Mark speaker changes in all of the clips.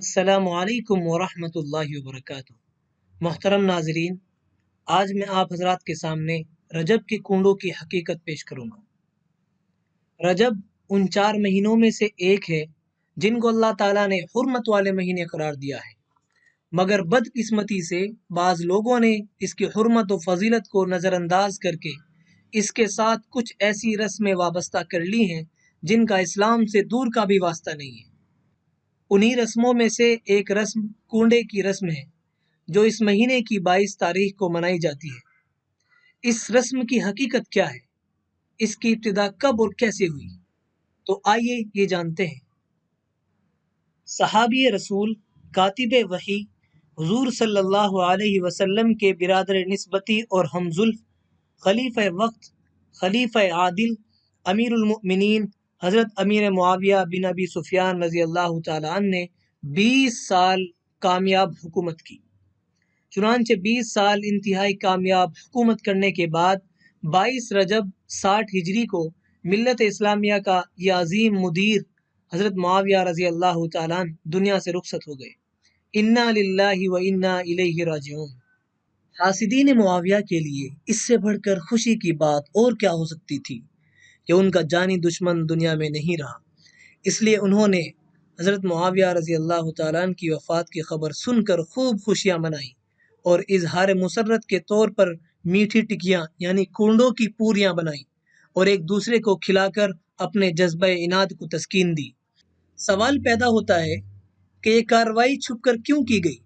Speaker 1: السلام علیکم ورحمۃ اللہ وبرکاتہ۔ محترم ناظرین، آج میں آپ حضرات کے سامنے رجب کے کنڈوں کی حقیقت پیش کروں گا۔ رجب ان 4 مہینوں میں سے ایک ہے جن کو اللہ تعالیٰ نے حرمت والے مہینے قرار دیا ہے، مگر بدقسمتی سے بعض لوگوں نے اس کی حرمت و فضیلت کو نظر انداز کر کے اس کے ساتھ کچھ ایسی رسمیں وابستہ کر لی ہیں جن کا اسلام سے دور کا بھی واسطہ نہیں ہے۔ انہی رسموں میں سے ایک رسم کنڈے کی رسم ہے جو اس مہینے کی 22 تاریخ کو منائی جاتی ہے۔ اس رسم کی حقیقت کیا ہے، اس کی ابتدا کب اور کیسے ہوئی، تو آئیے یہ جانتے ہیں۔ صحابی رسول کاتب وحی حضور صلی اللہ علیہ وسلم کے برادر نسبتی اور ہمزلف، خلیفہ وقت، خلیفہ عادل، امیر المؤمنین حضرت امیر معاویہ بن ابی سفیان رضی اللہ تعالیٰ عنہ نے 20 سال کامیاب حکومت کی۔ چنانچہ 20 سال انتہائی کامیاب حکومت کرنے کے بعد 22 رجب 60 ہجری کو ملت اسلامیہ کا یہ عظیم مدیر حضرت معاویہ رضی اللہ تعالیٰ عنہ دنیا سے رخصت ہو گئے۔ انا للہ و انا الیہ راجعون۔ حاسدین معاویہ کے لیے اس سے بڑھ کر خوشی کی بات اور کیا ہو سکتی تھی کہ ان کا جانی دشمن دنیا میں نہیں رہا۔ اس لیے انہوں نے حضرت معاویہ رضی اللہ تعالیٰ عنہ کی وفات کی خبر سن کر خوب خوشیاں منائیں اور اظہار مسرت کے طور پر میٹھی ٹکیاں یعنی کنڈوں کی پوریاں بنائیں اور ایک دوسرے کو کھلا کر اپنے جذبہ اناد کو تسکین دی۔ سوال پیدا ہوتا ہے کہ یہ کارروائی چھپ کر کیوں کی گئی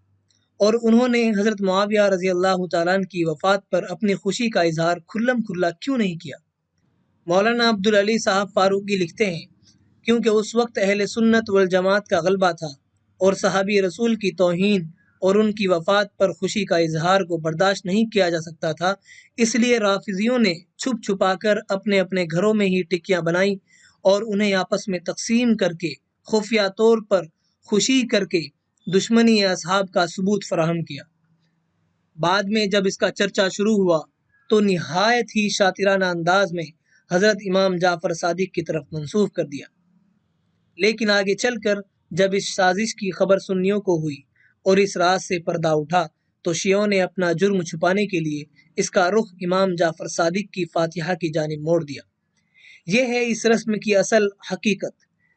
Speaker 1: اور انہوں نے حضرت معاویہ رضی اللہ تعالیٰ عنہ کی وفات پر اپنی خوشی کا اظہار کھلم کھلا کیوں نہیں کیا؟ مولانا عبدالعلی صاحب فاروقی لکھتے ہیں، کیونکہ اس وقت اہل سنت والجماعت کا غلبہ تھا اور صحابی رسول کی توہین اور ان کی وفات پر خوشی کا اظہار کو برداشت نہیں کیا جا سکتا تھا، اس لیے رافضیوں نے چھپ چھپا کر اپنے اپنے گھروں میں ہی ٹکیاں بنائیں اور انہیں آپس میں تقسیم کر کے خفیہ طور پر خوشی کر کے دشمنی اصحاب کا ثبوت فراہم کیا۔ بعد میں جب اس کا چرچا شروع ہوا تو نہایت ہی شاطرانہ انداز میں حضرت امام جعفر صادق کی طرف منسوب کر دیا، لیکن آگے چل کر جب اس سازش کی خبر سنیوں کو ہوئی اور اس راز سے پردہ اٹھا تو شیعوں نے اپنا جرم چھپانے کے لیے اس کا رخ امام جعفر صادق کی فاتحہ کی جانب موڑ دیا۔ یہ ہے اس رسم کی اصل حقیقت،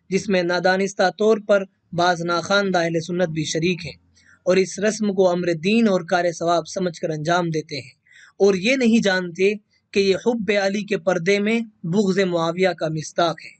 Speaker 1: جس میں نادانستہ طور پر بعض ناخواندہ اہل سنت بھی شریک ہیں اور اس رسم کو امر دین اور کار ثواب سمجھ کر انجام دیتے ہیں اور یہ نہیں جانتے کہ یہ حب علی کے پردے میں بغض معاویہ کا مصداق ہے۔